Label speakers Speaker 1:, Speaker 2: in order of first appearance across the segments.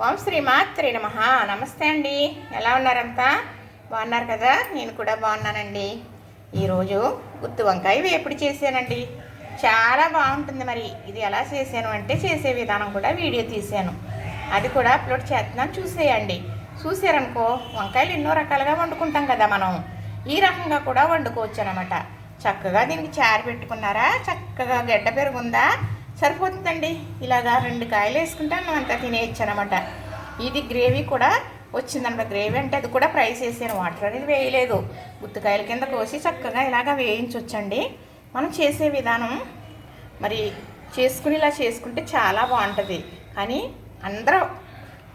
Speaker 1: ఓం శ్రీ మాత్రే నమః. నమస్తే అండి. ఎలా ఉన్నారంతా? బాగున్నారు కదా? నేను కూడా బాగున్నానండి. ఈరోజు గుత్తి వంకాయ వేపుడు చేశానండి. చాలా బాగుంటుంది. మరి ఇది ఎలా చేశాను అంటే చేసే విధానం కూడా వీడియో తీశాను, అది కూడా అప్లోడ్ చేస్తున్నాను, చూసేయండి. చూసారనుకో వంకాయలు ఎన్నో రకాలుగా వండుకుంటాం కదా మనం, ఈ రకంగా కూడా వండుకోవచ్చు అనమాట. చక్కగా దీనికి చారు పెట్టుకున్నారా, చక్కగా గడ్డ పెరుగుందా, సరిపోతుందండి. ఇలాగా 2 కాయలు వేసుకుంటే అన్నం అంతా తినేయచ్చు అనమాట. ఇది గ్రేవీ కూడా వచ్చిందన్నమాట. గ్రేవీ అంటే అది కూడా ఫ్రై చేసాను, వాటర్ అనేది వేయలేదు. గుత్తికాయల కింద కోసి చక్కగా ఇలాగా వేయించవచ్చండి. మనం చేసే విధానం మరి చేసుకుని ఇలా చేసుకుంటే చాలా బాగుంటుంది. కానీ అందరూ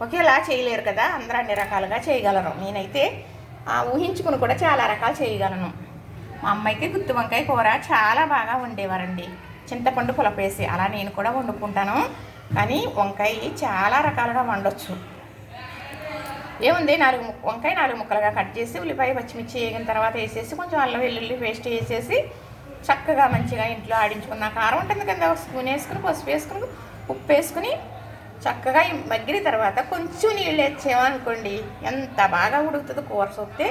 Speaker 1: ఒకేలా చేయలేరు కదా, అందరూ అన్ని రకాలుగా చేయగలరు. నేనైతే ఊహించుకుని కూడా చాలా రకాలు చేయగలను. మా అమ్మాయికి గుత్తి వంకాయ కూర చాలా బాగా వండేవారండి, చింతపండు పులపేసి. అలా నేను కూడా వండుకుంటాను. కానీ వంకాయ చాలా రకాలుగా వండొచ్చు. ఏముంది, 4 వంకాయ 4 ముక్కలుగా కట్ చేసి ఉల్లిపాయ పచ్చిమిర్చి వేగిన తర్వాత వేసేసి కొంచెం అల్లం వెల్లుల్లి పేస్ట్ వేసేసి చక్కగా మంచిగా ఇంట్లో ఆడించుకున్న కారం ఉంటుంది కదా, స్పూన్ వేసుకుని పసుపు వేసుకుని ఉప్పు వేసుకుని చక్కగా మగ్గిన తర్వాత కొంచెం నీళ్ళు వేసేమనుకోండి, ఎంత బాగా ఉడుకుతుంది. కూర చూస్తే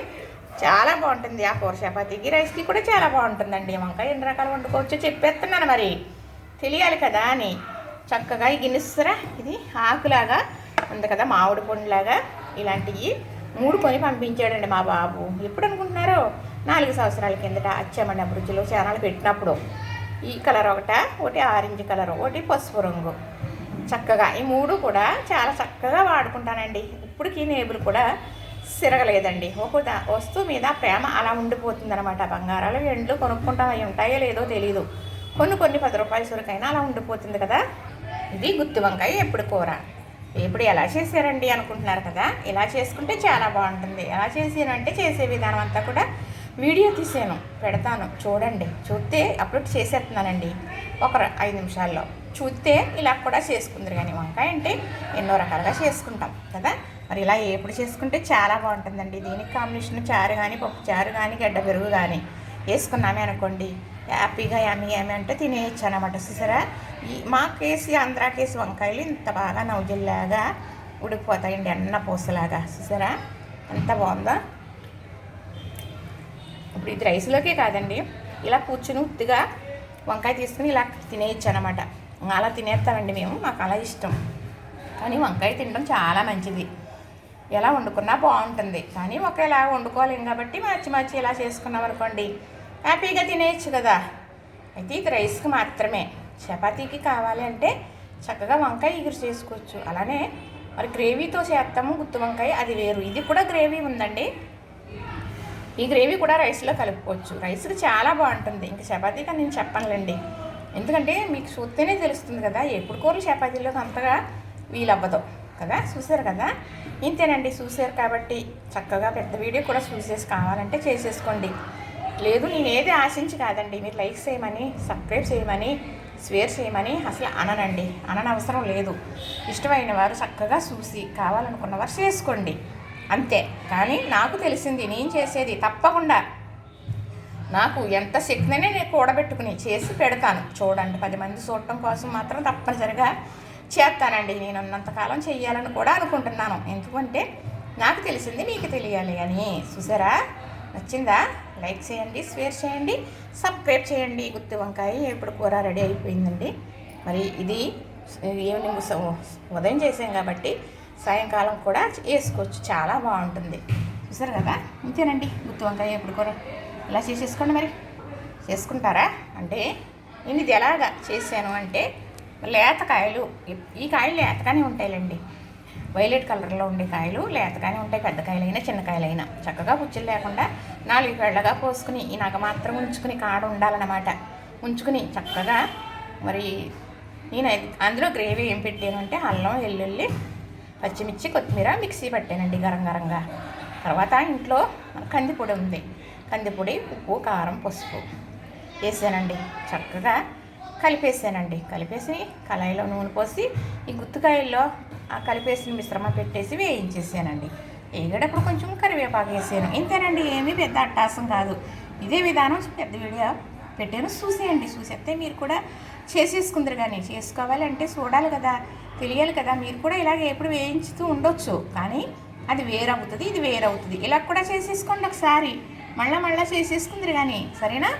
Speaker 1: చాలా బాగుంటుంది. ఆ కూర చపాతీకి రైస్కి కూడా చాలా బాగుంటుందండి. వంకాయ ఎన్ని రకాలు వండుకోవచ్చో చెప్పేస్తున్నాను, మరి తెలియాలి కదా అని. చక్కగా ఈ గిన్నెస్తారా, ఇది ఆకులాగా ఉంది కదా, మామిడి పండులాగా. ఇలాంటివి 3 కొని పంపించాడండి మా బాబు. ఎప్పుడు అనుకుంటున్నారో, 4 సంవత్సరాల కిందట అచ్చామండి అభిరుచిలో ఛానల్ పెట్టినప్పుడు. ఈ కలర్ ఒకటి ఆరెంజ్ కలర్, ఒకటి పసుపు రంగు. చక్కగా ఈ 3 కూడా చాలా చక్కగా వాడుకుంటానండి. ఇప్పటికీ నేబులు కూడా సిరగలేదండి. ఒక వస్తువు మీద ప్రేమ అలా ఉండిపోతుంది అనమాట. బంగారాలు ఎండ్లు కొనుక్కుంటాం, అవి ఉంటాయో లేదో తెలీదు. కొన్ని 10 రూపాయల సరుకైనా అలా ఉండిపోతుంది కదా. ఇది గుత్తి వంకాయ ఎప్పుడు కూర. ఎప్పుడు ఎలా చేశారండి అనుకుంటున్నారు కదా, ఇలా చేసుకుంటే చాలా బాగుంటుంది. ఎలా చేసానంటే చేసే విధానం అంతా కూడా వీడియో తీసాను, పెడతాను, చూడండి. చూస్తే అప్లోడ్ చేసేస్తున్నానండి ఒక 5 నిమిషాల్లో. చూస్తే ఇలా కూడా చేసుకుందరు. కానీ వంకాయ అంటే ఎన్నో రకాలుగా చేసుకుంటాం కదా, మరి ఇలా ఎప్పుడు చేసుకుంటే చాలా బాగుంటుందండి. దీనికి కాంబినేషన్ చారు కానీ, పప్పు చారు కానీ, గడ్డ పెరుగు కానీ వేసుకున్నామే అనుకోండి, హ్యాపీగా యామి అంటే తినేయచ్చు అనమాట. చూసారా, మా కేసి ఆంధ్రా కేసి వంకాయలు ఇంత బాగా నవ్వుజిల్లాగా ఉడికిపోతాయండి, అన్న పూసలాగా. చూసారా ఎంత బాగుందో. ఇప్పుడు ఇది రైస్లోకే కాదండి, ఇలా కూర్చుని ఉత్తిగా వంకాయ తీసుకుని ఇలా తినేయచ్చు అనమాట. అలా తినేస్తామండి మేము, మాకు అలా ఇష్టం. కానీ వంకాయ తినడం చాలా మంచిది, ఎలా వండుకున్నా బాగుంటుంది. కానీ ఒకేలా వండుకోలేం కాబట్టి మార్చి ఇలా చేసుకున్నాం అనుకోండి, హ్యాపీగా తినేయచ్చు కదా. అయితే ఇది రైస్కి మాత్రమే. చపాతీకి కావాలి అంటే చక్కగా వంకాయ ఎగురు చేసుకోవచ్చు. అలానే మరి గ్రేవీతో చేస్తాము గుత్తి వంకాయ, అది వేరు. ఇది కూడా గ్రేవీ ఉందండి, ఈ గ్రేవీ కూడా రైస్లో కలుపుకోవచ్చు. రైస్కి చాలా బాగుంటుంది. ఇంకా చపాతీగా నేను చెప్పనులేండి, ఎందుకంటే మీకు చూస్తేనే తెలుస్తుంది కదా, ఎప్పుడు కూరలు చపాతీలోకి అంతగా వీలవ్వదు కదా. చూసారు కదా, ఇంతేనండి. చూసారు కాబట్టి చక్కగా పెద్ద వీడియో కూడా చూసేసి కావాలంటే చేసేసుకోండి. లేదు, నేను ఏది ఆశించి కాదండి, మీరు లైక్ చేయమని, సబ్స్క్రైబ్ చేయమని, షేర్ చేయమని అసలు అననవసరం లేదు. ఇష్టమైన వారు చక్కగా చూసి కావాలనుకున్నవారు చేసుకోండి, అంతే. కానీ నాకు తెలిసింది, నేను చేసేది తప్పకుండా నాకు ఎంత శక్తినే నేను కూడబెట్టుకుని చేసి పెడతాను. చూడండి, 10 మంది చూడటం కోసం మాత్రం తప్పనిసరిగా చేస్తానండి. నేను ఉన్నంతకాలం చెయ్యాలని కూడా అనుకుంటున్నాను, ఎందుకంటే నాకు తెలిసింది మీకు తెలియాలి అని. చూసారా, నచ్చిందా? లైక్ చేయండి, షేర్ చేయండి, సబ్స్క్రైబ్ చేయండి. గుత్తి వంకాయ ఇప్పుడు కూర రెడీ అయిపోయిందండి. మరి ఇది ఈవినింగ్ ఉదయం చేసాం కాబట్టి సాయంకాలం కూడా వేసుకోవచ్చు, చాలా బాగుంటుంది. చూసారు కదా, ఇంతేనండి గుత్తి వంకాయ ఎప్పుడు కూర. ఇలా చేసేసుకోండి. మరి చేసుకుంటారా అంటే, నేను ఇది ఎలాగా చేశాను అంటే, లేతకాయలు, ఈ కాయలు లేతగానే ఉంటాయిలండి. వైలెట్ కలర్లో ఉండే కాయలు లేతగానే ఉంటాయి, పెద్ద కాయలైనా చిన్న కాయలైనా. చక్కగా పుచ్చులు లేకుండా 4 వేళ్ళగా కోసుకుని ఈ నగ మాత్రం ఉంచుకుని కాడ ఉండాలన్నమాట. ఉంచుకుని చక్కగా మరి నేను అందులో గ్రేవీ ఏం పెట్టాను అంటే, అల్లం వెల్లుల్లి పచ్చిమిర్చి కొత్తిమీర మిక్సీ పట్టానండి గరంగా. తర్వాత ఇంట్లో కందిపొడి ఉంది, కందిపొడి, ఉప్పు, కారం, పసుపు వేసానండి. చక్కగా కలిపేసి కళాయిలో నూనె పోసి ఈ గుత్తికాయల్లో ఆ కలిపేసిన మిశ్రమం పెట్టేసి వేయించేసానండి. వేగేటప్పుడు కొంచెం కరివేపాకు వేసాను. ఇంతేనండి, ఏమీ పెద్ద అట్టాసం కాదు. ఇదే విధానం పెద్ద వీడియో పెట్టాను, చూసేయండి. చూసేస్తే మీరు కూడా చేసేసుకుందరు. కానీ చేసుకోవాలంటే చూడాలి కదా, తెలియాలి కదా. మీరు కూడా ఇలాగే ఎప్పుడు వేయించుతూ ఉండొచ్చు, కానీ అది వేరవుతుంది, ఇది వేరవుతుంది. ఇలా కూడా చేసేసుకోండి ఒకసారి, మళ్ళీ చేసేసుకుందరు కానీ, సరేనా?